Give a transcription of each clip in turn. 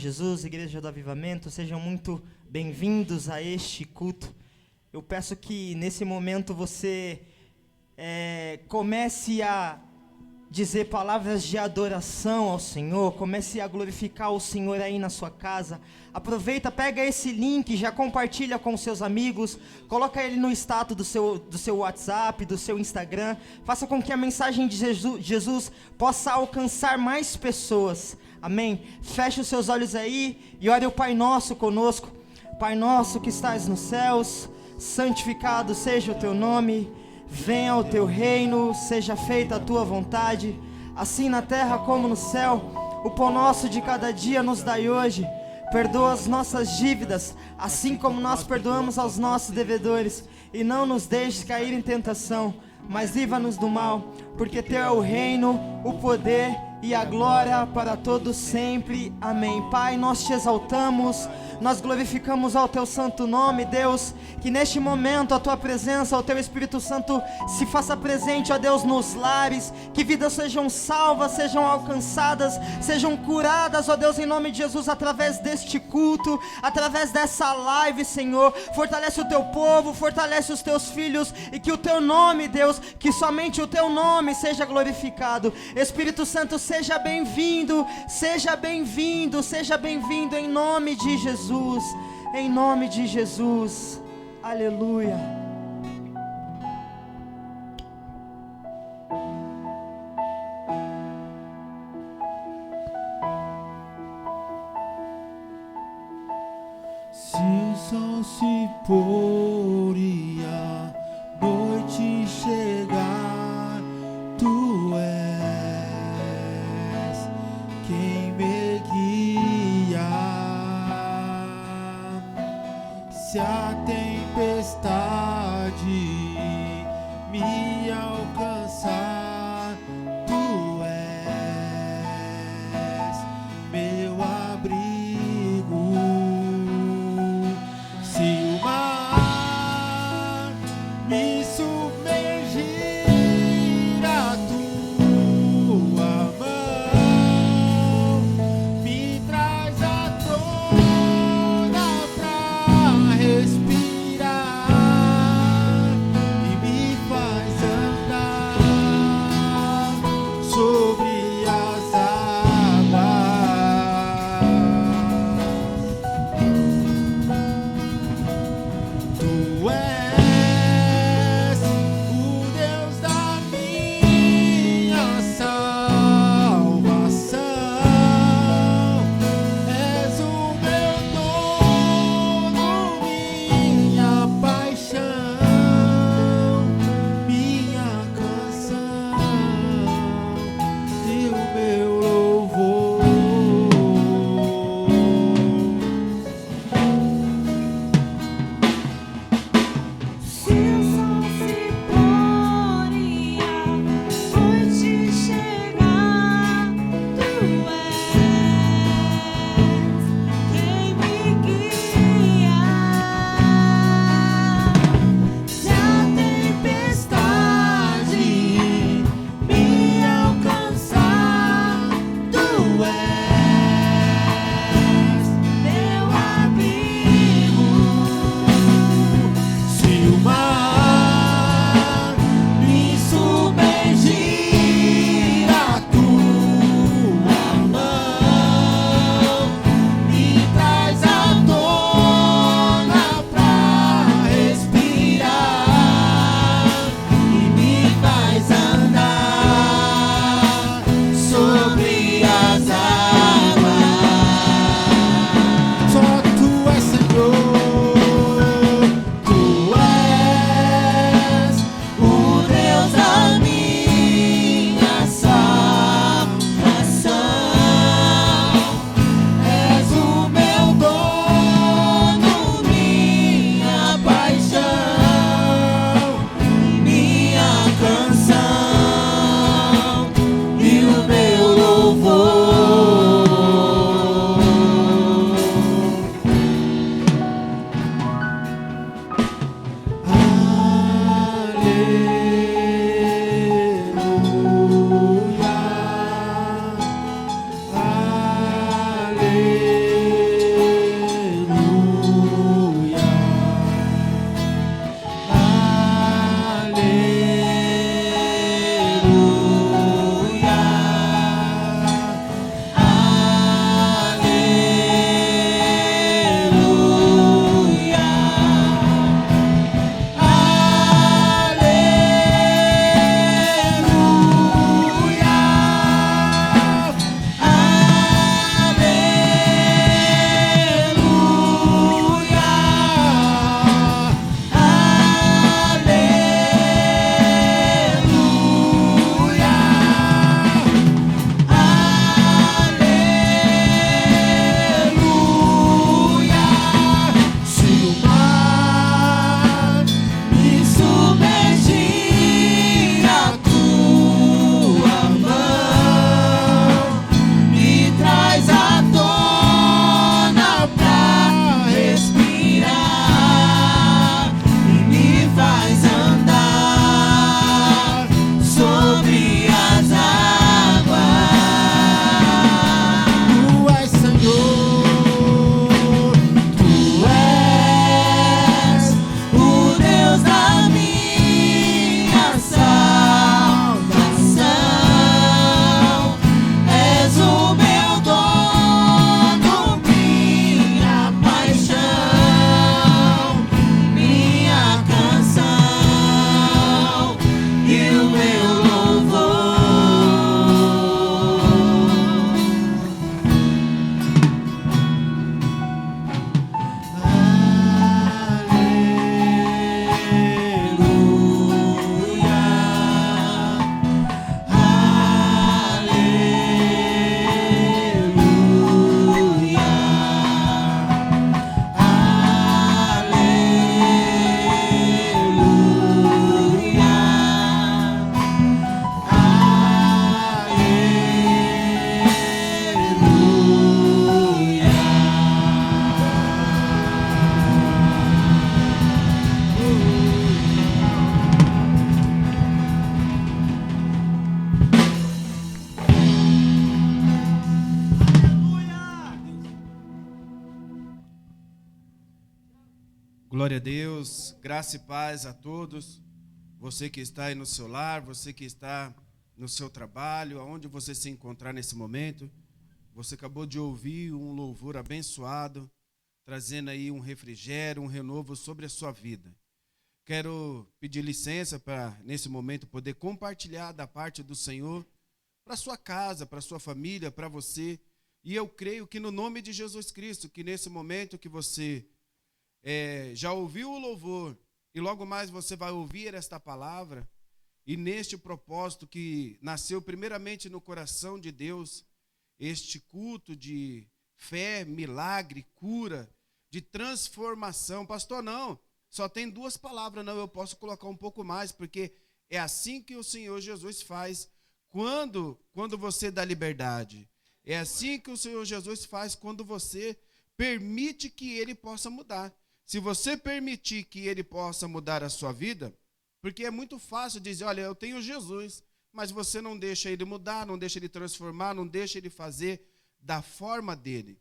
Jesus, Igreja do Avivamento, sejam muito bem-vindos a este culto. Eu peço que nesse momento você comece a dizer palavras de adoração ao Senhor, comece a glorificar o Senhor aí na sua casa. Aproveita, pega esse link, já compartilha com seus amigos, coloca ele no status do seu WhatsApp, do seu Instagram, faça com que a mensagem de Jesus possa alcançar mais pessoas, amém? Feche os seus olhos aí e ore o Pai Nosso conosco. Pai nosso que estás nos céus, santificado seja o teu nome. Venha o teu reino, seja feita a tua vontade, assim na terra como no céu. O pão nosso de cada dia nos dai hoje. Perdoa as nossas dívidas, assim como nós perdoamos aos nossos devedores. E não nos deixes cair em tentação, mas livra-nos do mal, porque teu é o reino, o poder e a glória para todos sempre. Amém. Pai, nós te exaltamos, nós glorificamos ao teu santo nome, Deus, que neste momento a tua presença, o teu Espírito Santo se faça presente, ó Deus, nos lares, que vidas sejam salvas, sejam alcançadas, sejam curadas, ó Deus, em nome de Jesus, através deste culto, através dessa live, Senhor. Fortalece o teu povo, fortalece os teus filhos, e que o teu nome, Deus, que somente o teu nome seja glorificado. Espírito Santo, seja bem-vindo, seja bem-vindo, seja bem-vindo em nome de Jesus, em nome de Jesus, aleluia. Se o sol se pôr e a noite chegar, tu és quem me guia. Se a tempestade me alcançar, tu és meu abrigo. Se o mar me submergir, a tua mão me traz à tona pra respirar e me faz andar sobre as águas. Tu és Glória a Deus, graça e paz a todos. Você que está aí no seu lar, você que está no seu trabalho, aonde você se encontrar nesse momento. Você acabou de ouvir um louvor abençoado, trazendo aí um refrigério, um renovo sobre a sua vida. Quero pedir licença para, nesse momento, poder compartilhar da parte do Senhor para sua casa, para sua família, para você. E eu creio que no nome de Jesus Cristo, que nesse momento que você já ouviu o louvor e logo mais você vai ouvir esta palavra, e neste propósito que nasceu primeiramente no coração de Deus, este culto de fé, milagre, cura, de transformação. Pastor, não, só tem 2 palavras, não, eu posso colocar um pouco mais, porque é assim que o Senhor Jesus faz quando você dá liberdade. É assim que o Senhor Jesus faz quando você permite que Ele possa mudar. Se você permitir que Ele possa mudar a sua vida, porque é muito fácil dizer, olha, eu tenho Jesus, mas você não deixa Ele mudar, não deixa Ele transformar, não deixa Ele fazer da forma dEle.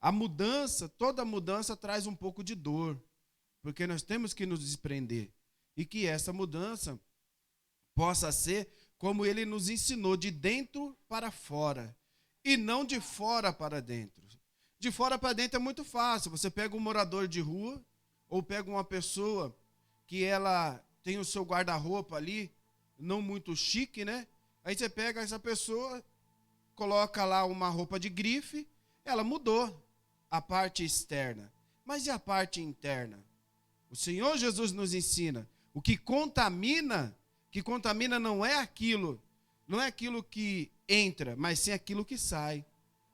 A mudança, toda mudança traz um pouco de dor, porque nós temos que nos desprender. E que essa mudança possa ser como Ele nos ensinou, de dentro para fora, e não de fora para dentro. De fora para dentro é muito fácil. Você pega um morador de rua, ou pega uma pessoa que ela tem o seu guarda-roupa ali, não muito chique, né? Aí você pega essa pessoa, coloca lá uma roupa de grife, ela mudou a parte externa. Mas e a parte interna? O Senhor Jesus nos ensina, o que contamina não é aquilo que entra, mas sim aquilo que sai.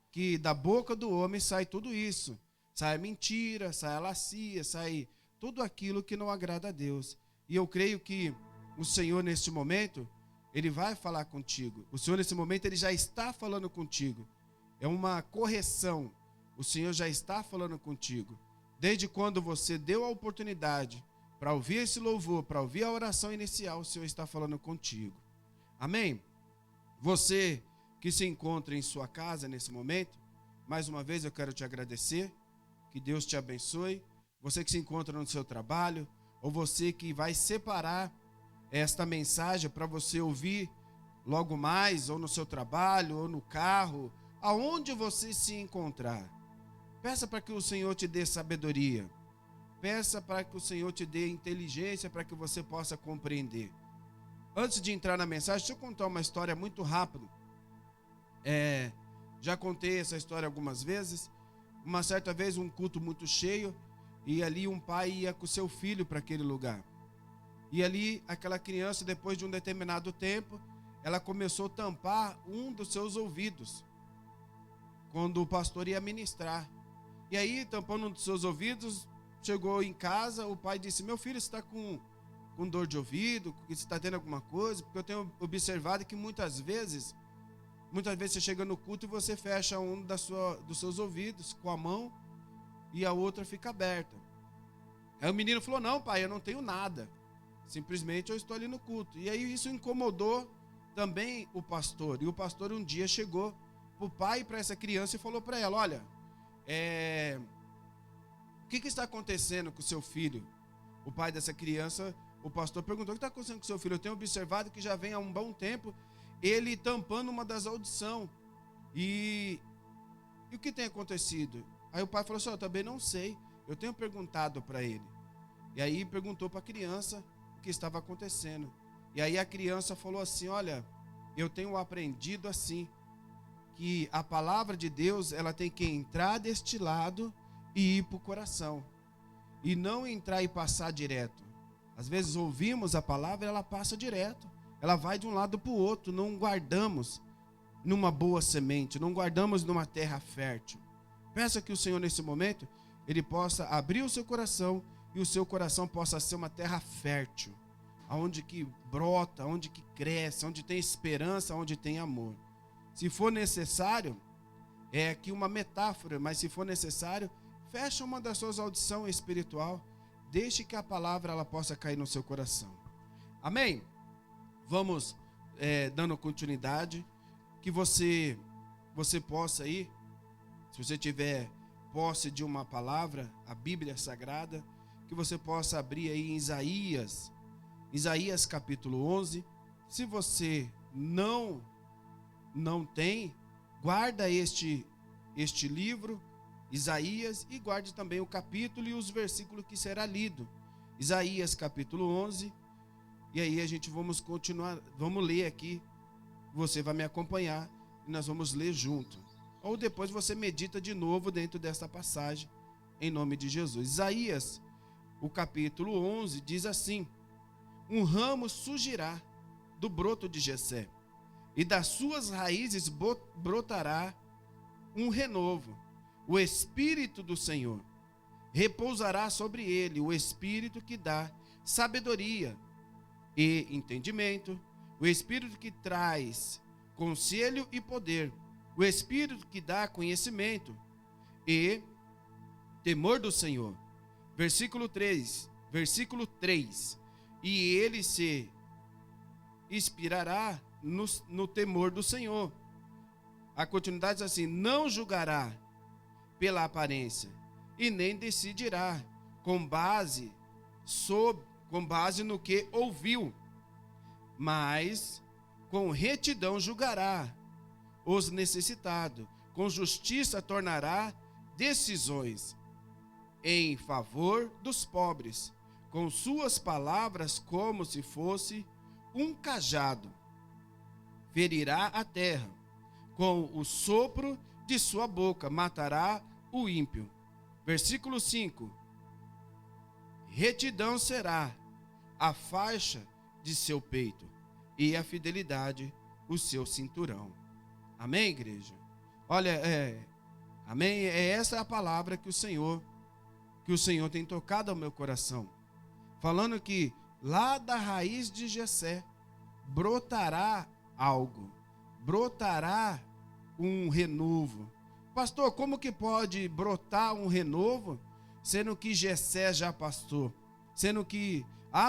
Que da boca do homem sai tudo isso. Sai a mentira, sai a lascívia, sai tudo aquilo que não agrada a Deus. E eu creio que o Senhor, neste momento, Ele vai falar contigo. O Senhor, nesse momento, Ele já está falando contigo. É uma correção. O Senhor já está falando contigo. Desde quando você deu a oportunidade para ouvir esse louvor, para ouvir a oração inicial, o Senhor está falando contigo. Amém? Você que se encontra em sua casa nesse momento, mais uma vez eu quero te agradecer, que Deus te abençoe. Você que se encontra no seu trabalho, ou você que vai separar esta mensagem para você ouvir logo mais, ou no seu trabalho, ou no carro, aonde você se encontrar. Peça para que o Senhor te dê sabedoria, peça para que o Senhor te dê inteligência para que você possa compreender. Antes de entrar na mensagem, deixa eu contar uma história muito rápido. Já contei essa história algumas vezes. Uma certa vez, um culto muito cheio, e ali um pai ia com seu filho para aquele lugar. E ali, aquela criança, depois de um determinado tempo, ela começou a tampar um dos seus ouvidos, quando o pastor ia ministrar. E aí, tampando um dos seus ouvidos, chegou em casa, o pai disse, meu filho, você está com dor de ouvido? Você está tendo alguma coisa? Porque eu tenho observado que muitas vezes você chega no culto e você fecha um dos seus ouvidos com a mão e a outra fica aberta. Aí o menino falou, não pai, eu não tenho nada. Simplesmente eu estou ali no culto. E aí isso incomodou também o pastor. E o pastor um dia chegou para o pai e para essa criança e falou para ela, olha, o que está acontecendo com o seu filho? O pai dessa criança, o pastor perguntou, o que está acontecendo com o seu filho? Eu tenho observado que já vem há um bom tempo ele tampando uma das audições. E o que tem acontecido? Aí o pai falou assim, eu também não sei. Eu tenho perguntado para ele. E aí perguntou para a criança o que estava acontecendo. E aí a criança falou assim, olha, eu tenho aprendido assim, que a palavra de Deus, ela tem que entrar deste lado e ir para o coração. E não entrar e passar direto. Às vezes ouvimos a palavra e ela passa direto. Ela vai de um lado para o outro, não guardamos numa boa semente, não guardamos numa terra fértil. Peça que o Senhor nesse momento, Ele possa abrir o seu coração e o seu coração possa ser uma terra fértil, onde que brota, onde que cresce, onde tem esperança, onde tem amor. Se for necessário, é aqui uma metáfora, mas se for necessário, feche uma das suas audições espiritual, deixe que a palavra ela possa cair no seu coração. Amém? Vamos dando continuidade, que você possa ir, se você tiver posse de uma palavra, a Bíblia Sagrada, que você possa abrir aí em Isaías capítulo 11. Se você não tem, guarda este livro, Isaías, e guarde também o capítulo e os versículos que será lido. Isaías capítulo 11, e aí a gente vamos continuar, vamos ler aqui, você vai me acompanhar e nós vamos ler junto. Ou depois você medita de novo dentro desta passagem, em nome de Jesus. Isaías, o capítulo 11, diz assim: um ramo surgirá do broto de Jessé, e das suas raízes brotará um renovo. O Espírito do Senhor repousará sobre ele, o Espírito que dá sabedoria e entendimento, o Espírito que traz conselho e poder, o Espírito que dá conhecimento e temor do Senhor. Versículo 3. E ele se inspirará no temor do Senhor. A continuidade diz assim: não julgará pela aparência e nem decidirá com base no que ouviu, mas com retidão julgará os necessitados, com justiça tornará decisões em favor dos pobres, com suas palavras como se fosse um cajado, ferirá a terra, com o sopro de sua boca matará o ímpio. Versículo 5: retidão será a faixa de seu peito, e a fidelidade o seu cinturão. Amém, igreja? Olha, amém? Essa a palavra que o Senhor tem tocado ao meu coração, falando que lá da raiz de Jessé brotará algo, brotará um renovo. Pastor, como que pode brotar um renovo, sendo que Jessé já passou? Sendo que,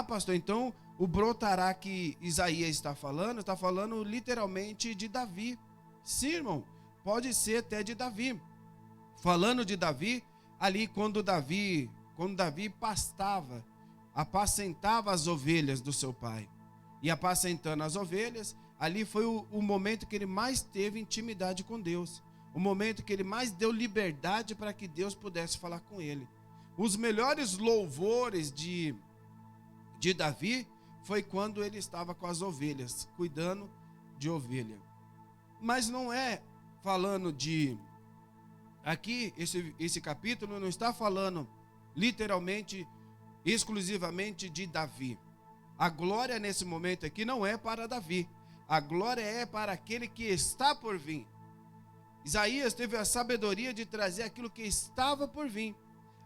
pastor, então o brotará que Isaías está falando literalmente de Davi. Sim, irmão, pode ser até de Davi. Falando de Davi, ali quando Davi apacentava as ovelhas do seu pai. E apacentando as ovelhas, ali foi o momento que ele mais teve intimidade com Deus. O momento que ele mais deu liberdade para que Deus pudesse falar com ele. Os melhores louvores de Davi foi quando ele estava com as ovelhas, cuidando de ovelha. Mas não é falando de... Aqui, esse capítulo não está falando literalmente, exclusivamente de Davi. A glória nesse momento aqui não é para Davi. A glória é para aquele que está por vir. Isaías teve a sabedoria de trazer aquilo que estava por vir,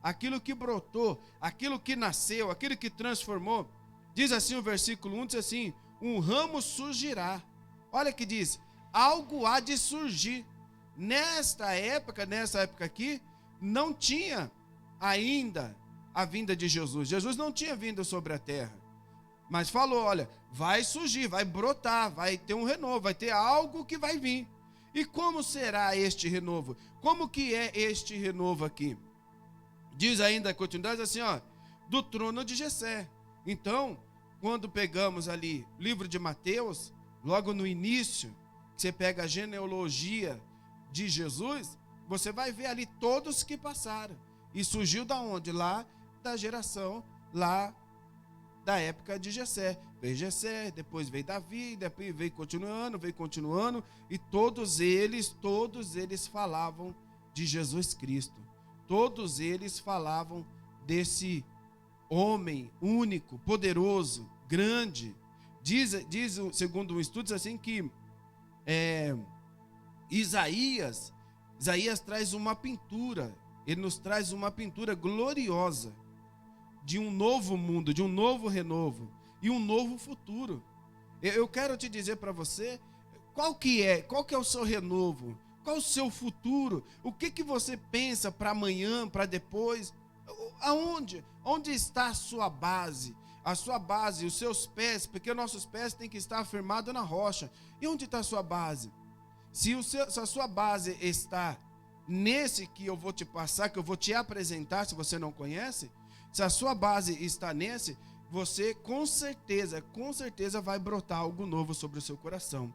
aquilo que brotou, aquilo que nasceu, aquilo que transformou. Diz assim o versículo 1, diz assim: um ramo surgirá. Olha que diz, algo há de surgir. Nessa época aqui, não tinha ainda a vinda de Jesus. Jesus não tinha vindo sobre a terra. Mas falou, olha, vai surgir, vai brotar, vai ter um renovo, vai ter algo que vai vir. E como será este renovo? Como que é este renovo aqui? Diz ainda a continuidade assim, do trono de Jessé. Então, quando pegamos ali o livro de Mateus, logo no início, você pega a genealogia de Jesus, você vai ver ali todos que passaram. E surgiu da onde? Lá da geração, lá da época de Jessé. Veio Jessé, depois veio Davi, depois veio continuando, e todos eles falavam de Jesus Cristo. Todos eles falavam desse homem único, poderoso, grande. Diz segundo um estudo, assim que Isaías traz uma pintura, ele nos traz uma pintura gloriosa de um novo mundo, de um novo renovo e um novo futuro. Eu quero te dizer para você, qual que é o seu renovo? Qual o seu futuro? O que você pensa para amanhã, para depois? Onde está a sua base? A sua base, os seus pés, porque nossos pés têm que estar afirmados na rocha. E onde está a sua base? Se a sua base está nesse que eu vou te passar, que eu vou te apresentar, se você não conhece, Se a sua base está nesse, você com certeza vai brotar algo novo sobre o seu coração.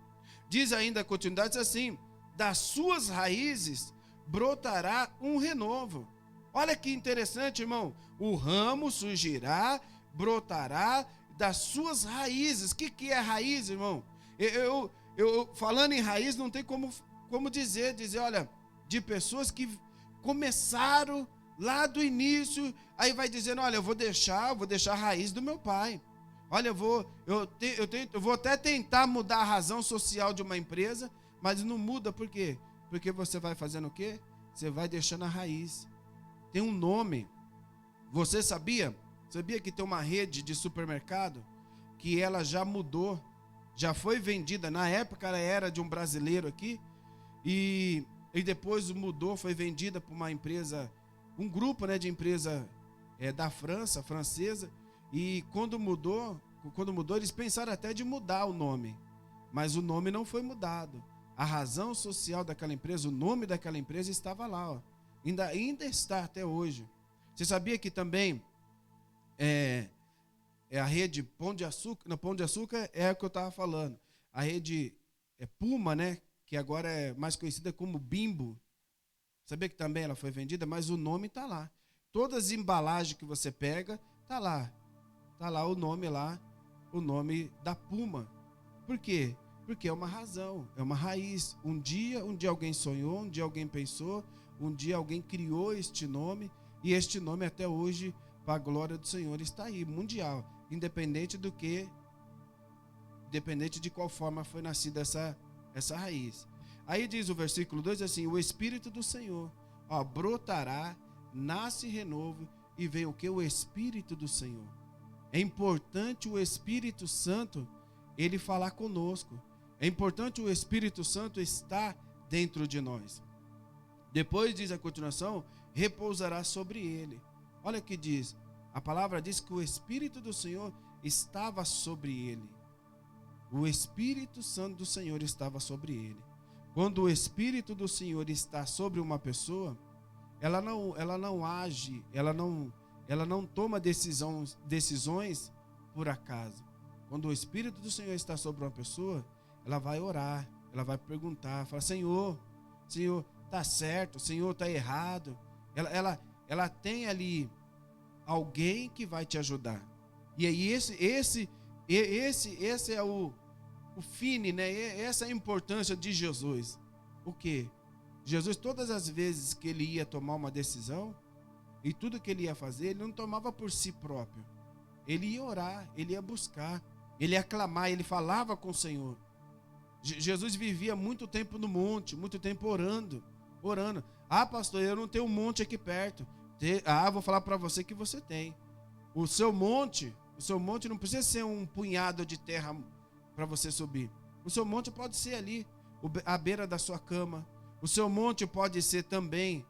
Diz ainda a continuidade, diz assim: das suas raízes brotará um renovo. Olha que interessante, irmão. O ramo surgirá, brotará das suas raízes. O que é raiz, irmão? Eu falando em raiz, não tem como dizer, olha, de pessoas que começaram lá do início, aí vai dizendo, olha, eu vou deixar a raiz do meu pai. Olha, eu vou até tentar mudar a razão social de uma empresa, mas não muda, por quê? Porque você vai fazendo o quê? Você vai deixando a raiz. Tem um nome. Você sabia que tem uma rede de supermercado que ela já mudou, já foi vendida, na época ela era de um brasileiro aqui, e depois mudou, foi vendida para uma empresa, um grupo, né, de empresa da França, francesa, e quando mudou, eles pensaram até de mudar o nome, mas o nome não foi mudado. A razão social daquela empresa, o nome daquela empresa estava lá, ó. Ainda está até hoje. Você sabia que também a rede Pão de Açúcar, Pão de Açúcar é o que eu estava falando, a rede Puma, né, que agora é mais conhecida como Bimbo. Sabia que também ela foi vendida, mas o nome está lá. Todas as embalagens que você pega, está lá o nome da Puma. Por quê? Porque é uma razão, é uma raiz. Um dia alguém sonhou, um dia alguém pensou, um dia alguém criou este nome, e este nome até hoje, para a glória do Senhor, está aí, mundial, independente de qual forma foi nascida essa raiz. Aí diz o versículo 2 assim: o Espírito do Senhor brotará, nasce renovo, e vem o que? O Espírito do Senhor. É importante o Espírito Santo, ele falar conosco. É importante o Espírito Santo estar dentro de nós. Depois diz a continuação, repousará sobre ele. Olha o que diz. A palavra diz que o Espírito do Senhor estava sobre ele. O Espírito Santo do Senhor estava sobre ele. Quando o Espírito do Senhor está sobre uma pessoa, ela não age, ela não toma decisões por acaso. Quando o Espírito do Senhor está sobre uma pessoa, ela vai orar, ela vai perguntar, fala: Senhor, está certo, Senhor, está errado. Ela tem ali alguém que vai te ajudar. E aí esse é o fine, né? Essa é a importância de Jesus. O quê? Jesus, todas as vezes que ele ia tomar uma decisão, e tudo que ele ia fazer, ele não tomava por si próprio. Ele ia orar, ele ia buscar, ele ia clamar, ele falava com o Senhor. Jesus vivia muito tempo no monte, muito tempo orando. Ah, pastor, eu não tenho um monte aqui perto. Vou falar para você que você tem. O seu monte não precisa ser um punhado de terra para você subir. O seu monte pode ser ali, à beira da sua cama. O seu monte pode ser também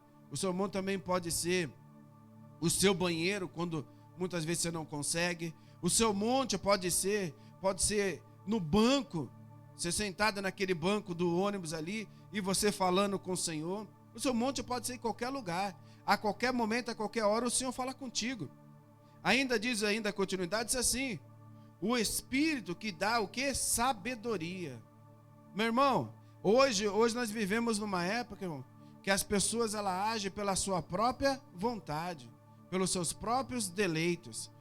pode ser o seu banheiro, quando muitas vezes você não consegue. O seu monte pode ser no banco, você sentada naquele banco do ônibus ali, e você falando com o Senhor. O seu monte pode ser em qualquer lugar, a qualquer momento, a qualquer hora, o Senhor fala contigo. Ainda diz a continuidade, diz assim: o Espírito que dá o que? Sabedoria. Meu irmão, hoje nós vivemos numa época, irmão, que as pessoas agem pela sua própria vontade, pelos seus próprios deleitos,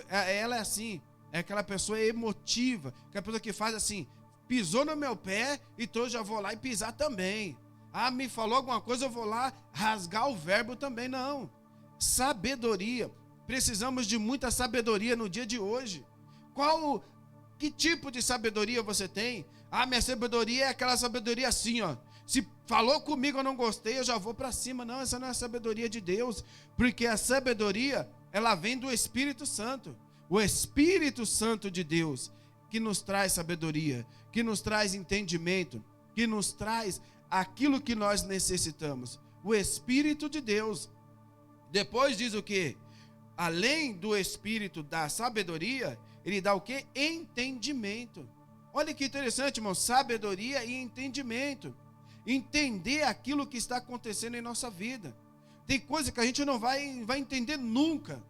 ela é assim, é aquela pessoa emotiva, aquela pessoa que faz assim: pisou no meu pé, então eu já vou lá e pisar também. Me falou alguma coisa, eu vou lá rasgar o verbo também. Não. Sabedoria. Precisamos de muita sabedoria no dia de hoje. Que tipo de sabedoria você tem? Minha sabedoria é aquela sabedoria assim, ó. Se falou comigo, eu não gostei, eu já vou para cima. Não, essa não é a sabedoria de Deus. Porque a sabedoria, ela vem do Espírito Santo. O Espírito Santo de Deus, que nos traz sabedoria, que nos traz entendimento, que nos traz aquilo que nós necessitamos. O Espírito de Deus. Depois diz o quê? Além do Espírito da sabedoria, ele dá o quê? Entendimento. Olha que interessante, irmão. Sabedoria e entendimento. Entender aquilo que está acontecendo em nossa vida. Tem coisa que a gente não vai entender nunca.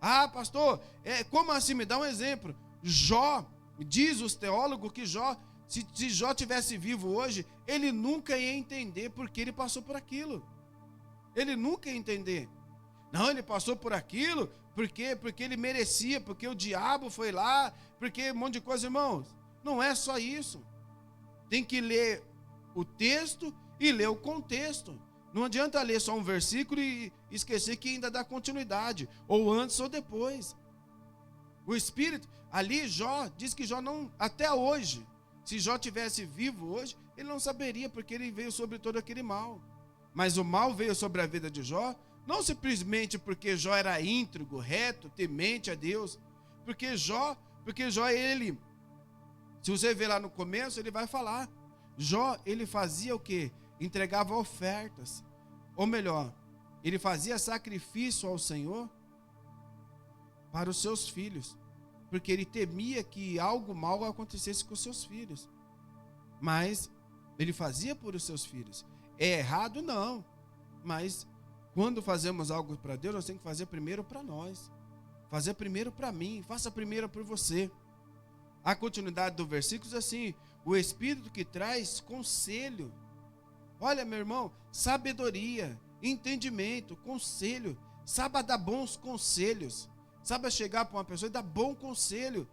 Ah, pastor, como assim? Me dá um exemplo. Jó, diz os teólogos que Jó, se Jó tivesse vivo hoje, ele nunca ia entender porque ele passou por aquilo. Ele nunca ia entender. Não, ele passou por aquilo, porque ele merecia, porque o diabo foi lá, porque um monte de coisa, irmãos. Não é só isso. Tem que ler o texto e ler o contexto. Não adianta ler só um versículo e esquecer que ainda dá continuidade, ou antes ou depois. O Espírito, ali Jó, diz que Jó não, até hoje, se Jó tivesse vivo hoje, ele não saberia, porque ele veio sobre todo aquele mal. Mas o mal veio sobre a vida de Jó, não simplesmente porque Jó era íntegro, reto, temente a Deus, porque Jó, ele, se você ver lá no começo, ele vai falar, Jó, ele fazia o quê? Entregava ofertas, ou melhor, ele fazia sacrifício ao Senhor para os seus filhos, porque ele temia que algo mal acontecesse com os seus filhos, mas ele fazia por os seus filhos. É errado? Não, mas quando fazemos algo para Deus, nós temos que fazer primeiro para nós, fazer primeiro para mim, faça primeiro por você. A continuidade do versículo diz assim, o Espírito que traz conselho. Olha, meu irmão, sabedoria, entendimento, conselho. Saiba dar bons conselhos. Saiba chegar para uma pessoa e dar bom conselho.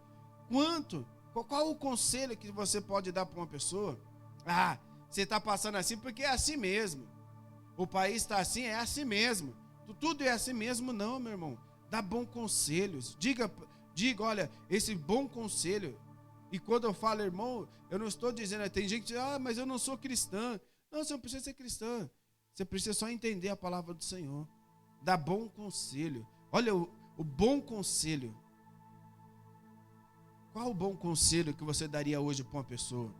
Qual o conselho que você pode dar para uma pessoa? Ah, você está passando assim porque é assim mesmo. O país está assim, é assim mesmo. Tudo é assim mesmo, não, meu irmão. Dá bons conselhos. Diga, olha, esse bom conselho. E quando eu falo, irmão, eu não estou dizendo, tem gente que diz, mas eu não sou cristã. Não, você não precisa ser cristã. Você precisa só entender a palavra do Senhor. Dá bom conselho. Olha, o bom conselho. Qual o bom conselho que você daria hoje para uma pessoa?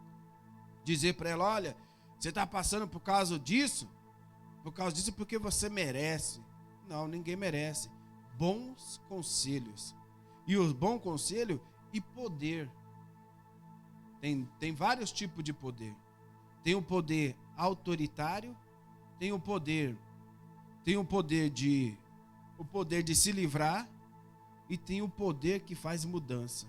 Dizer para ela, olha, você está passando por causa disso porque você merece. Não, ninguém merece. Bons conselhos. E os bons conselhos e poder. Tem vários tipos de poder. Tem o poder autoritário, tem o poder de se livrar e tem o poder que faz mudança.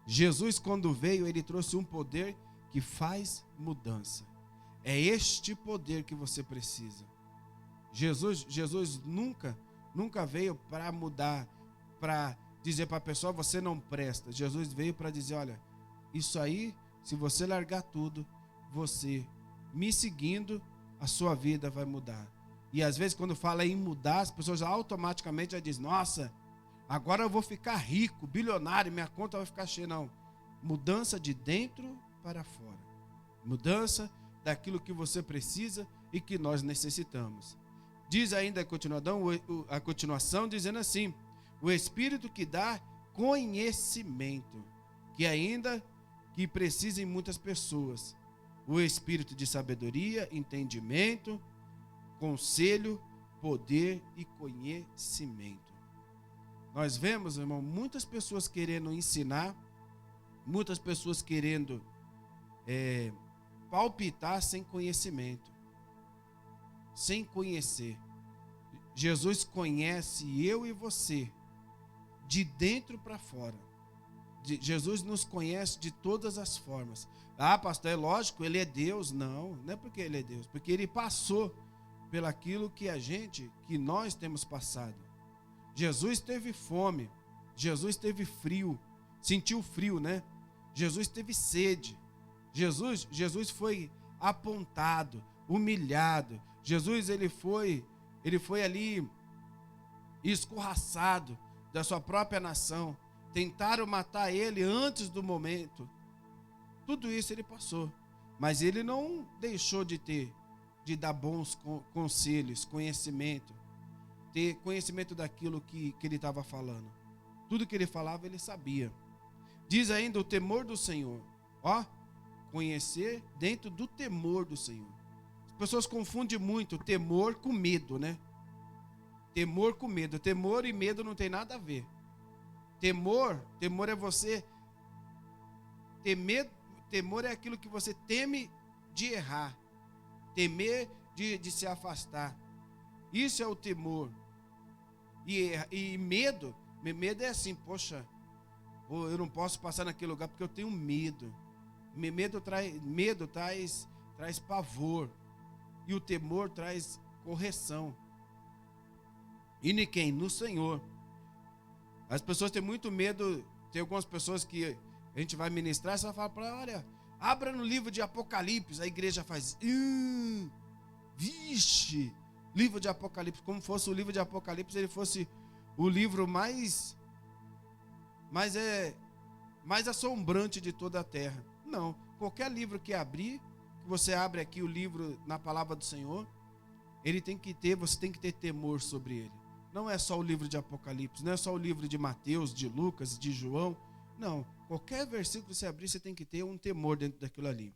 Jesus, quando veio, ele trouxe um poder que faz mudança. É este poder que você precisa. Jesus nunca veio para mudar, para dizer para a pessoa, você não presta. Jesus veio para dizer, olha, isso aí, se você largar tudo, você me seguindo, a sua vida vai mudar. E às vezes quando fala em mudar, as pessoas automaticamente já dizem, nossa, agora eu vou ficar rico, bilionário, minha conta vai ficar cheia. Não, mudança de dentro para fora. Mudança daquilo que você precisa e que nós necessitamos. Diz ainda a continuação dizendo assim, o Espírito que dá conhecimento, que precisa em muitas pessoas. O Espírito de sabedoria, entendimento, conselho, poder e conhecimento. Nós vemos, irmão, muitas pessoas querendo ensinar, muitas pessoas querendo palpitar sem conhecimento, sem conhecer. Jesus conhece eu e você, de dentro para fora. Jesus nos conhece de todas as formas. Ah, pastor, é lógico, ele é Deus. Não é porque ele é Deus, porque ele passou pelaquilo que nós temos passado. Jesus teve fome, Jesus teve frio, sentiu frio, né? Jesus teve sede. Jesus foi apontado, humilhado. Jesus ele foi ali escorraçado da sua própria nação. Tentaram matar ele antes do momento. Tudo isso ele passou, mas ele não deixou de dar bons conselhos, conhecimento, ter conhecimento daquilo que ele estava falando. Tudo que ele falava, ele sabia. Diz ainda o temor do Senhor. Conhecer dentro do temor do Senhor. As pessoas confundem muito temor com medo, né? Temor com medo. Temor e medo não tem nada a ver. Temor é você temer. Temor é aquilo que você teme de errar, temer de se afastar. Isso é o temor. E medo é assim, poxa, eu não posso passar naquele lugar porque eu tenho medo. Medo traz pavor. E o temor traz correção. E em quem? No Senhor. As pessoas têm muito medo. Tem algumas pessoas que a gente vai ministrar, você vai falar para ela, olha, abra no livro de Apocalipse. A igreja faz, vixe, livro de Apocalipse, como fosse o livro de Apocalipse, ele fosse o livro mais assombrante de toda a terra. Não, qualquer livro que abrir, que você abre aqui o livro na palavra do Senhor, você tem que ter temor sobre ele. Não é só o livro de Apocalipse, não é só o livro de Mateus, de Lucas, de João. Não, qualquer versículo que você abrir, você tem que ter um temor dentro daquilo ali.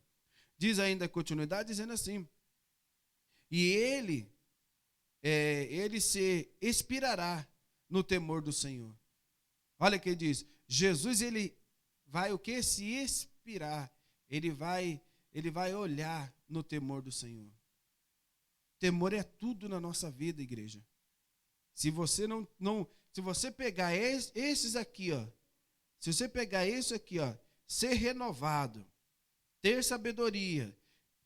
Diz ainda a continuidade, dizendo assim, e ele se expirará no temor do Senhor. Olha o que ele diz, Jesus, ele vai o que? Se expirar, ele vai olhar no temor do Senhor. Temor é tudo na nossa vida, igreja. Se você se você pegar esses aqui, ó, se você pegar isso aqui, ó, ser renovado, ter sabedoria,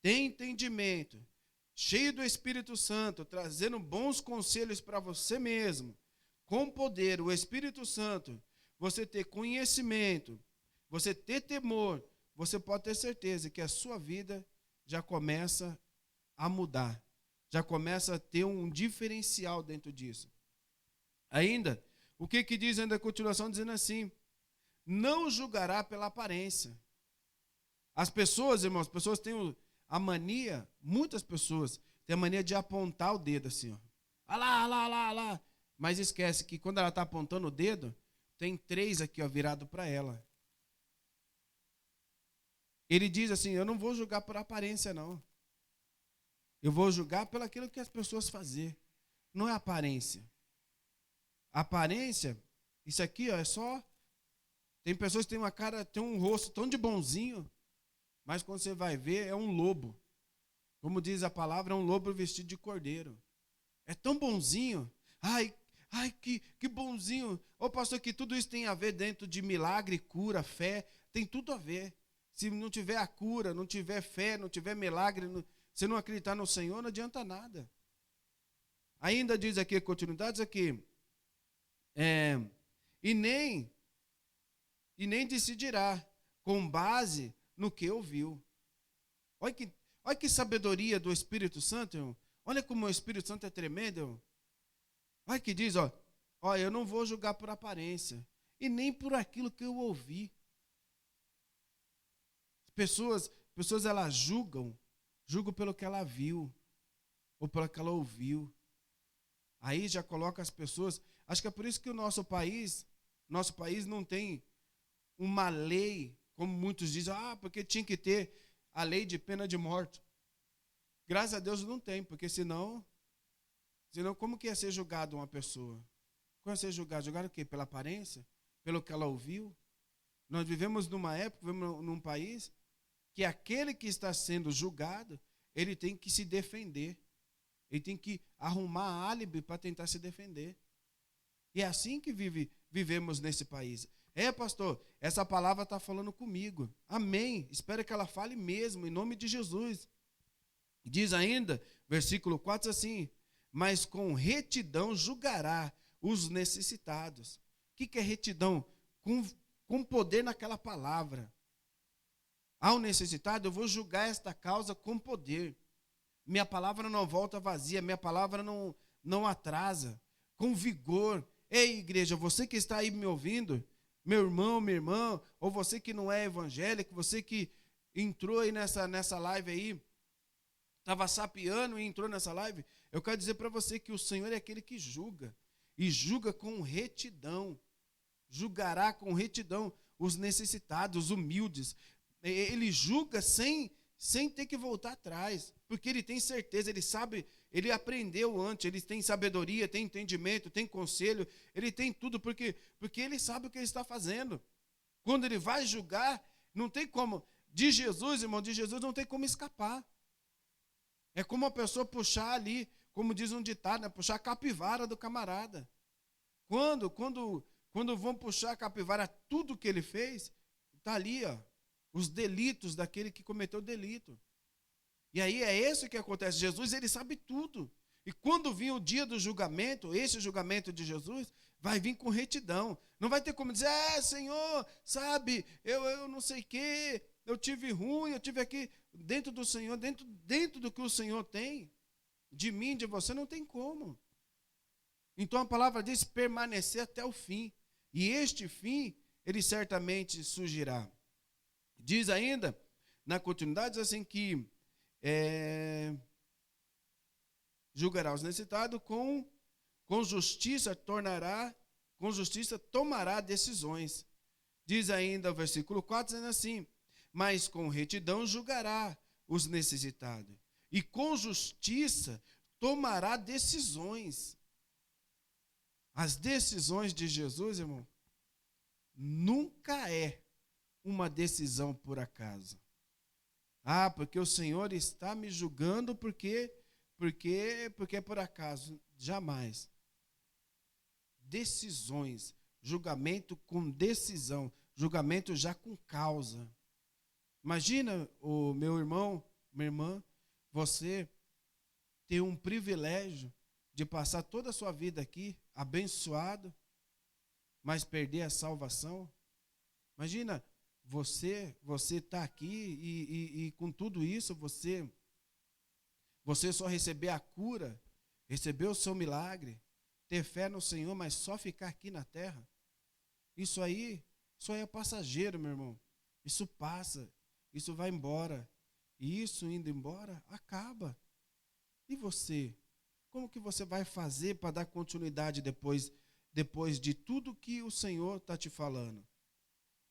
ter entendimento, cheio do Espírito Santo, trazendo bons conselhos para você mesmo, com poder, o Espírito Santo, você ter conhecimento, você ter temor, você pode ter certeza que a sua vida já começa a mudar, já começa a ter um diferencial dentro disso. Ainda, o que diz ainda a continuação, dizendo assim, não julgará pela aparência. As pessoas, irmãos, têm a mania, muitas pessoas têm a mania de apontar o dedo assim, ó. Ah lá. Mas esquece que quando ela está apontando o dedo, tem 3 aqui, ó, virado para ela. Ele diz assim, eu não vou julgar por aparência, não. Eu vou julgar pelo aquilo que as pessoas fazem. Não é aparência. Aparência, isso aqui, ó, é só... Tem pessoas que têm uma cara, tem um rosto tão de bonzinho, mas quando você vai ver, é um lobo. Como diz a palavra, é um lobo vestido de cordeiro. É tão bonzinho. Ai, que bonzinho. Ô pastor, que tudo isso tem a ver dentro de milagre, cura, fé. Tem tudo a ver. Se não tiver a cura, não tiver fé, não tiver milagre, se não acreditar no Senhor, não adianta nada. Ainda diz aqui, continuidades aqui. E nem decidirá com base no que ouviu. Olha que sabedoria do Espírito Santo, irmão. Olha como o Espírito Santo é tremendo, irmão. Olha que diz, ó, eu não vou julgar por aparência e nem por aquilo que eu ouvi. Pessoas elas julgam pelo que ela viu ou pelo que ela ouviu. Aí já coloca as pessoas. Acho que é por isso que o nosso país não tem uma lei, como muitos dizem, porque tinha que ter a lei de pena de morte. Graças a Deus não tem, porque senão como que ia ser julgado uma pessoa? Como ia ser julgado? Julgado o quê? Pela aparência? Pelo que ela ouviu? Nós vivemos numa época, vivemos num país, que aquele que está sendo julgado, ele tem que se defender. Ele tem que arrumar álibi para tentar se defender. E é assim que vivemos nesse país. Pastor, essa palavra está falando comigo. Amém. Espero que ela fale mesmo, em nome de Jesus. Diz ainda, versículo 4, assim, mas com retidão julgará os necessitados. O que é retidão? Com poder naquela palavra. Ao necessitado, eu vou julgar esta causa com poder. Minha palavra não volta vazia, minha palavra não atrasa. Com vigor. Ei, igreja, você que está aí me ouvindo, meu irmão, minha irmã, ou você que não é evangélico, você que entrou aí nessa live aí, estava sapeando e entrou nessa live, eu quero dizer para você que o Senhor é aquele que julga, e julga com retidão, julgará com retidão os necessitados, os humildes. Ele julga sem ter que voltar atrás, porque ele tem certeza, ele sabe, ele aprendeu antes, ele tem sabedoria, tem entendimento, tem conselho, ele tem tudo, porque ele sabe o que ele está fazendo. Quando ele vai julgar, não tem como, de Jesus, irmão, de Jesus não tem como escapar. É como uma pessoa puxar ali como diz um ditado, né? Puxar a capivara do camarada. Quando vão puxar a capivara, tudo que ele fez, está ali, ó, os delitos daquele que cometeu o delito. E aí é isso que acontece. Jesus, ele sabe tudo. E quando vir o dia do julgamento, esse julgamento de Jesus, vai vir com retidão. Não vai ter como dizer, Senhor, sabe, eu não sei o quê, eu tive ruim, eu tive aqui. Dentro do Senhor, dentro do que o Senhor tem, de mim, de você, não tem como. Então a palavra diz permanecer até o fim. E este fim, ele certamente surgirá. Diz ainda, na continuidade, diz assim que julgará os necessitados com justiça tomará decisões. Diz ainda o versículo 4, dizendo assim, mas com retidão julgará os necessitados, e com justiça tomará decisões. As decisões de Jesus, irmão, nunca é uma decisão por acaso. Porque o Senhor está me julgando porque é por acaso. Jamais. Decisões, julgamento com decisão, julgamento já com causa. Imagina, o meu irmão, minha irmã, você ter um privilégio de passar toda a sua vida aqui, abençoado, mas perder a salvação. Imagina, você está aqui e com tudo isso, você só receber a cura, receber o seu milagre, ter fé no Senhor, mas só ficar aqui na terra. Isso aí é passageiro, meu irmão. Isso passa, isso vai embora. E isso indo embora, acaba. E você? Como que você vai fazer para dar continuidade depois de tudo que o Senhor está te falando?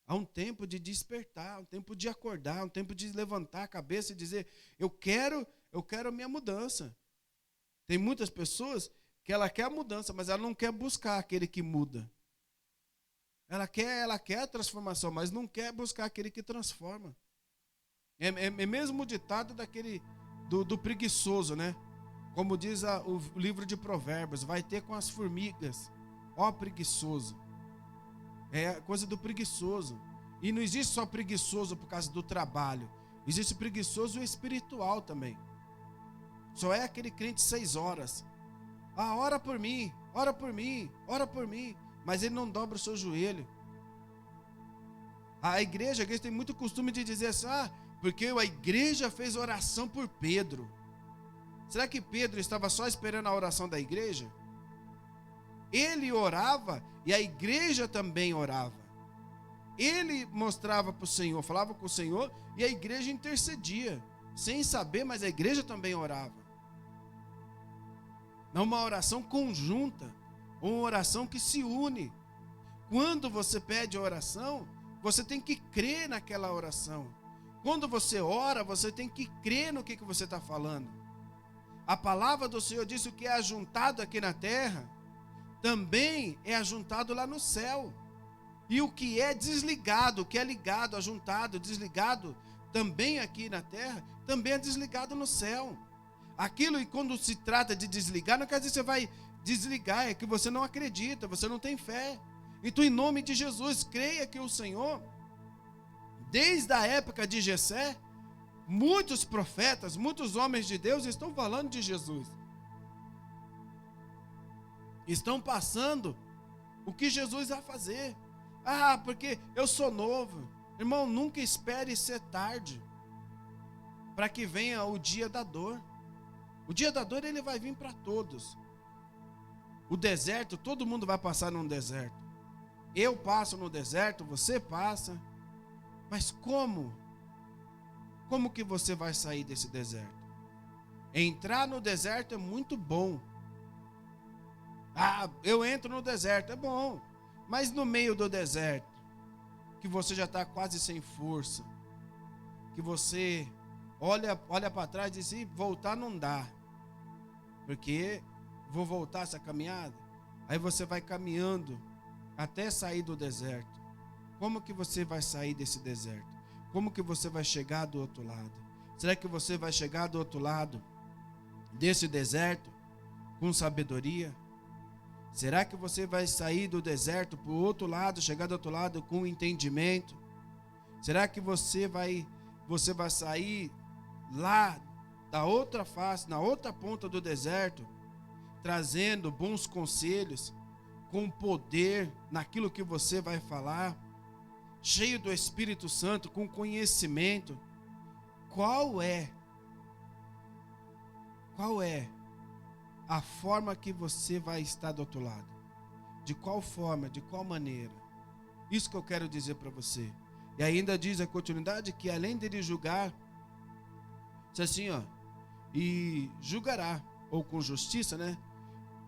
Há um tempo de despertar, um tempo de acordar, um tempo de levantar a cabeça e dizer, eu quero a minha mudança. Tem muitas pessoas que ela quer a mudança, mas ela não quer buscar aquele que muda. Ela quer a transformação, mas não quer buscar aquele que transforma. É mesmo o ditado do preguiçoso, né? Como diz o livro de Provérbios, vai ter com as formigas, ó preguiçoso. É coisa do preguiçoso. E não existe só preguiçoso por causa do trabalho. Existe preguiçoso espiritual também. Só é aquele crente 6 horas. Ora por mim, ora por mim, ora por mim. Mas ele não dobra o seu joelho. A igreja tem muito costume de dizer assim, porque a igreja fez oração por Pedro. Será que Pedro estava só esperando a oração da igreja? Ele orava e a igreja também orava. Ele mostrava para o Senhor, falava com o Senhor e a igreja intercedia. Sem saber, mas a igreja também orava. Não uma oração conjunta, uma oração que se une. Quando você pede a oração, você tem que crer naquela oração. Quando você ora, você tem que crer no que você está falando. A palavra do Senhor diz o que é ajuntado aqui na terra, também é ajuntado lá no céu. E o que é desligado, o que é ligado, ajuntado, desligado, também aqui na terra, também é desligado no céu. Aquilo, e quando se trata de desligar, não quer dizer que você vai desligar, é que você não acredita, você não tem fé. Então, em nome de Jesus, creia que o Senhor, desde a época de Jessé, muitos profetas, muitos homens de Deus estão falando de Jesus. Estão passando o que Jesus vai fazer. Porque eu sou novo. Irmão, nunca espere ser tarde para que venha o dia da dor. O dia da dor, ele vai vir para todos. O deserto, todo mundo vai passar num deserto. Eu passo no deserto, você passa. Mas como? Como que você vai sair desse deserto? Entrar no deserto é muito bom. Eu entro no deserto, é bom. Mas no meio do deserto, que você já está quase sem força, que você olha para trás e diz, voltar não dá, porque vou voltar essa caminhada. Aí você vai caminhando até sair do deserto. Como que você vai sair desse deserto? Como que você vai chegar do outro lado? Será que você vai chegar do outro lado desse deserto com sabedoria? Será que você vai sair do deserto para o outro lado, chegar do outro lado com entendimento? Será que você vai sair lá da outra face, na outra ponta do deserto, trazendo bons conselhos, com poder naquilo que você vai falar, cheio do Espírito Santo, com conhecimento? Qual é a forma que você vai estar do outro lado? De qual forma, de qual maneira? Isso que eu quero dizer para você. E ainda diz a continuidade que além dele julgar, diz assim, ó, e julgará, ou com justiça, né?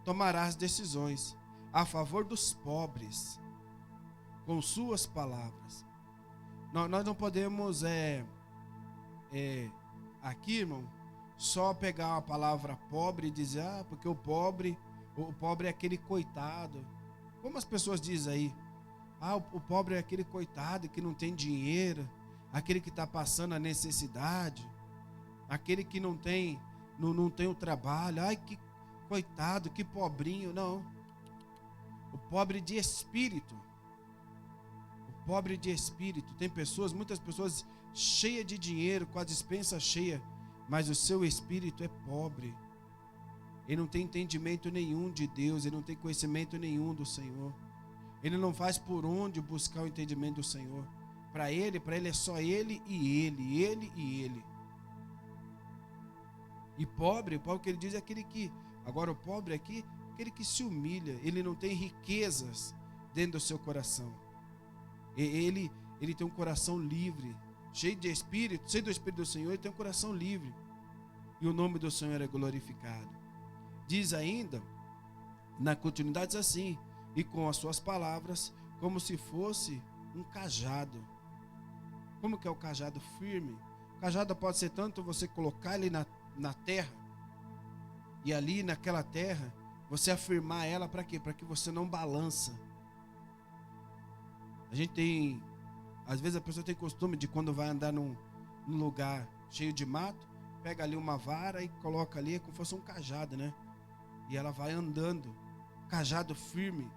Tomará as decisões a favor dos pobres, com suas palavras. Nós não podemos, aqui, irmão, só pegar a palavra pobre e dizer, porque o pobre é aquele coitado. Como as pessoas dizem aí, o pobre é aquele coitado que não tem dinheiro, aquele que está passando a necessidade, aquele que não tem o trabalho, ai que coitado, que pobrinho. Não, o pobre de espírito, tem muitas pessoas cheias de dinheiro, com a despensa cheia, mas o seu espírito é pobre. Ele não tem entendimento nenhum de Deus, ele não tem conhecimento nenhum do Senhor. Ele não faz por onde buscar o entendimento do Senhor. Para ele é só ele e ele. E pobre, o pobre que ele diz é aquele que, agora o pobre aqui, aquele que se humilha, ele não tem riquezas dentro do seu coração. Ele tem um coração livre, cheio do Espírito do Senhor, ele tem um coração livre. E o nome do Senhor é glorificado. Diz ainda, na continuidade, diz assim, e com as suas palavras, como se fosse um cajado. Como que é o cajado firme? O cajado pode ser tanto você colocar ele na terra, e ali naquela terra, você afirmar ela para quê? Para que você não balança. Às vezes a pessoa tem costume de quando vai andar num lugar cheio de mato, pega ali uma vara e coloca ali como se fosse um cajado, né? E ela vai andando, cajado firme,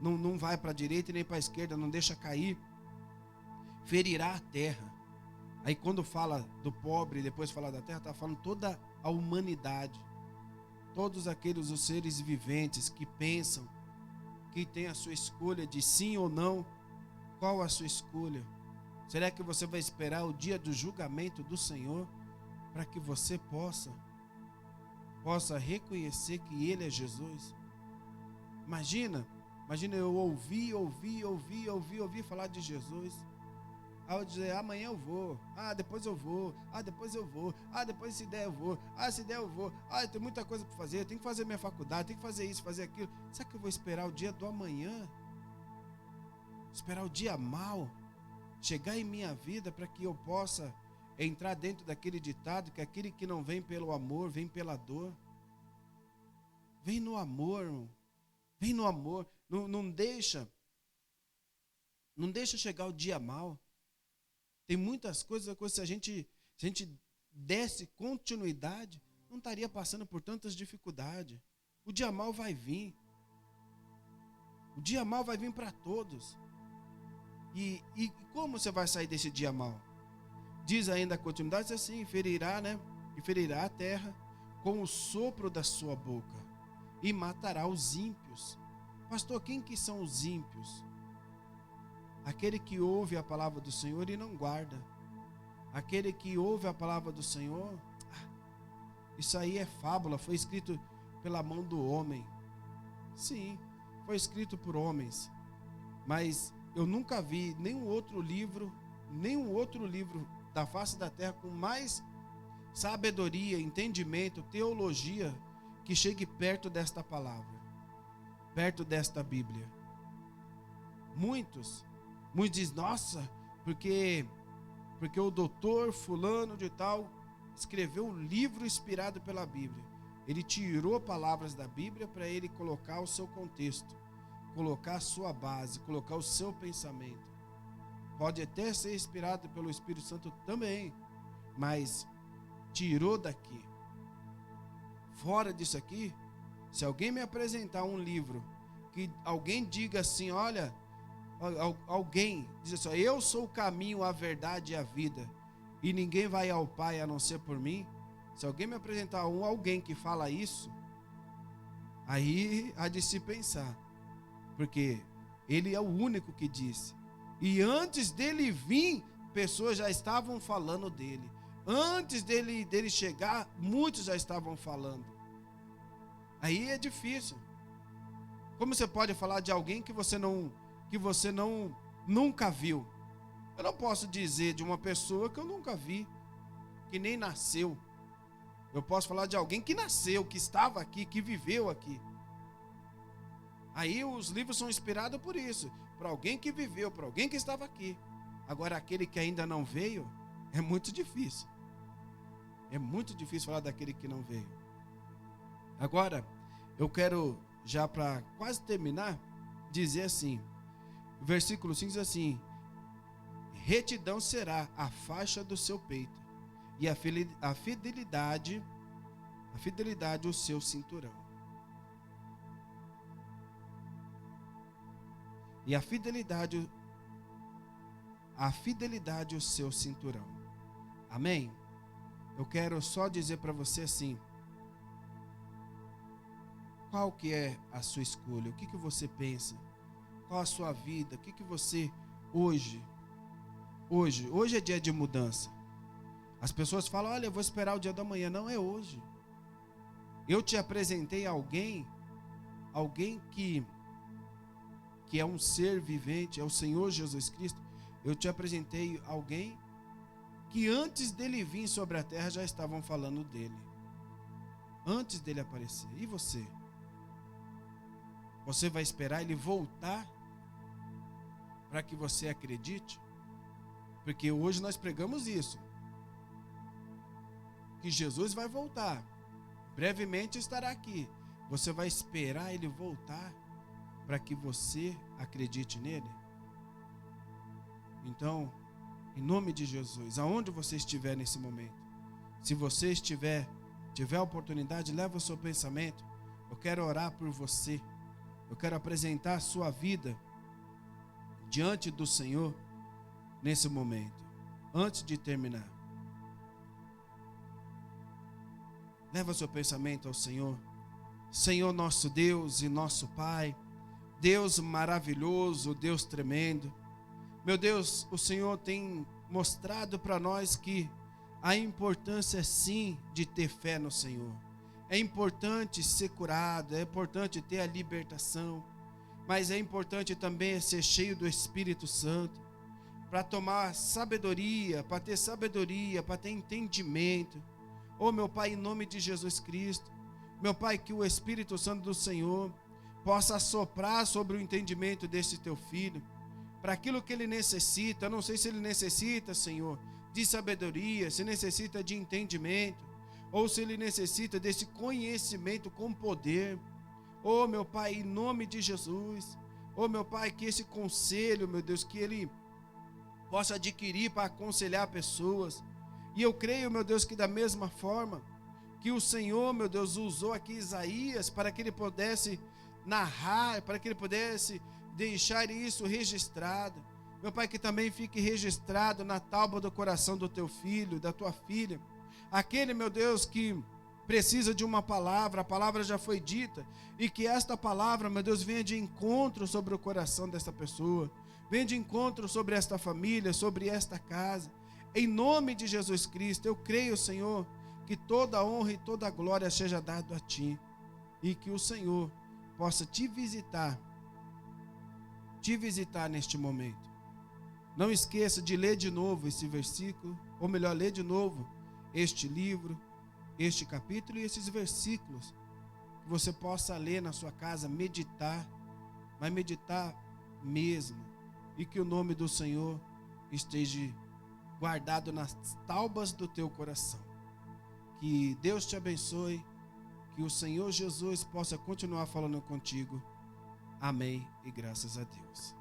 não vai para a direita nem para a esquerda, não deixa cair, ferirá a terra. Aí quando fala do pobre e depois fala da terra, está falando toda a humanidade, todos aqueles os seres viventes que pensam, que tem a sua escolha de sim ou não. Qual a sua escolha? Será que você vai esperar o dia do julgamento do Senhor para que você possa reconhecer que Ele é Jesus? Imagina eu ouvi falar de Jesus. Eu dizer, amanhã eu vou, depois eu vou, depois se der eu vou, se der eu vou, tem muita coisa para fazer, eu tenho que fazer minha faculdade, tenho que fazer isso, fazer aquilo. Será que eu vou esperar o dia do amanhã? Esperar o dia mau chegar em minha vida para que eu possa entrar dentro daquele ditado que aquele que não vem pelo amor, vem pela dor. Vem no amor, irmão. Vem no amor. Não deixa chegar o dia mau. Tem muitas coisas que se a gente desse continuidade, não estaria passando por tantas dificuldades. O dia mau vai vir. O dia mau vai vir para todos. E como você vai sair desse dia mau? Diz ainda a continuidade, diz assim, ferirá, né? E ferirá a terra com o sopro da sua boca e matará os ímpios. Pastor, quem que são os ímpios? Aquele que ouve a palavra do Senhor e não guarda. Aquele que ouve a palavra do Senhor, isso aí é fábula, foi escrito pela mão do homem. Sim, foi escrito por homens, mas eu nunca vi nenhum outro livro da face da terra com mais sabedoria, entendimento, teologia, que chegue perto desta palavra, perto desta Bíblia. Muitos dizem, nossa, porque o doutor fulano de tal escreveu um livro inspirado pela Bíblia. Ele tirou palavras da Bíblia para ele colocar o seu contexto, colocar a sua base, colocar o seu pensamento. Pode até ser inspirado pelo Espírito Santo também, mas tirou daqui. Fora disso aqui, Se alguém me apresentar um livro que alguém diga assim, olha, alguém diz assim, eu sou o caminho, a verdade e a vida, e ninguém vai ao Pai a não ser por mim. Se alguém me apresentar alguém que fala isso, aí há de se pensar, porque ele é o único que disse. E antes dele vir, pessoas já estavam falando dele. Antes dele chegar, muitos já estavam falando. Aí é difícil. Como você pode falar de alguém que você nunca viu? Eu não posso dizer de uma pessoa que eu nunca vi, que nem nasceu. Eu posso falar de alguém que nasceu, que estava aqui, que viveu aqui. Aí os livros são inspirados por isso, para alguém que viveu, para alguém que estava aqui. Agora aquele que ainda não veio, é muito difícil. É muito difícil falar daquele que não veio. Agora, eu quero, já para quase terminar, dizer assim, o versículo 5 diz assim, retidão será a faixa do seu peito, e a fidelidade o seu cinturão. E a fidelidade o seu cinturão. Amém? Eu quero só dizer para você assim, qual que é a sua escolha? O que você pensa? Qual a sua vida? O que você hoje é dia de mudança. As pessoas falam, olha, eu vou esperar o dia da manhã. Não, é hoje. Eu te apresentei alguém que é um ser vivente, é o Senhor Jesus Cristo. Eu te apresentei alguém que antes dele vir sobre a terra já estavam falando dele. Antes dele aparecer. E você? Você vai esperar ele voltar para que você acredite? Porque hoje nós pregamos isso. Que Jesus vai voltar. Brevemente estará aqui. Você vai esperar ele voltar para que você acredite nele? Então, em nome de Jesus, aonde você estiver nesse momento, se você tiver a oportunidade, leva o seu pensamento. Eu quero orar por você. Eu quero apresentar a sua vida diante do Senhor nesse momento, antes de terminar. Leva o seu pensamento ao Senhor. Senhor nosso Deus e nosso Pai, Deus maravilhoso, Deus tremendo. Meu Deus, o Senhor tem mostrado para nós que a importância sim de ter fé no Senhor. É importante ser curado, é importante ter a libertação, mas é importante também ser cheio do Espírito Santo, para tomar sabedoria, para ter entendimento. Oh meu Pai, em nome de Jesus Cristo, meu Pai, que o Espírito Santo do Senhor possa soprar sobre o entendimento desse teu filho, para aquilo que ele necessita. Eu não sei se ele necessita, Senhor, de sabedoria, se necessita de entendimento, ou se ele necessita desse conhecimento com poder. Oh meu Pai, em nome de Jesus, oh meu Pai, que esse conselho, meu Deus, que ele possa adquirir para aconselhar pessoas. E eu creio, meu Deus, que da mesma forma que o Senhor, meu Deus, usou aqui Isaías para que ele pudesse narrar, para que ele pudesse deixar isso registrado. Meu Pai, que também fique registrado na tábua do coração do teu filho, da tua filha. Aquele, meu Deus, que precisa de uma palavra, a palavra já foi dita, e que esta palavra, meu Deus, venha de encontro sobre o coração desta pessoa, venha de encontro sobre esta família, sobre esta casa. Em nome de Jesus Cristo, eu creio, Senhor, que toda a honra e toda a glória seja dado a Ti, e que o Senhor possa te visitar neste momento. Não esqueça de ler de novo esse versículo, ou melhor, ler de novo este livro, este capítulo e esses versículos, que você possa ler na sua casa, meditar, mas meditar mesmo, e que o nome do Senhor esteja guardado nas tábuas do teu coração. Que Deus te abençoe, que o Senhor Jesus possa continuar falando contigo. Amém e graças a Deus.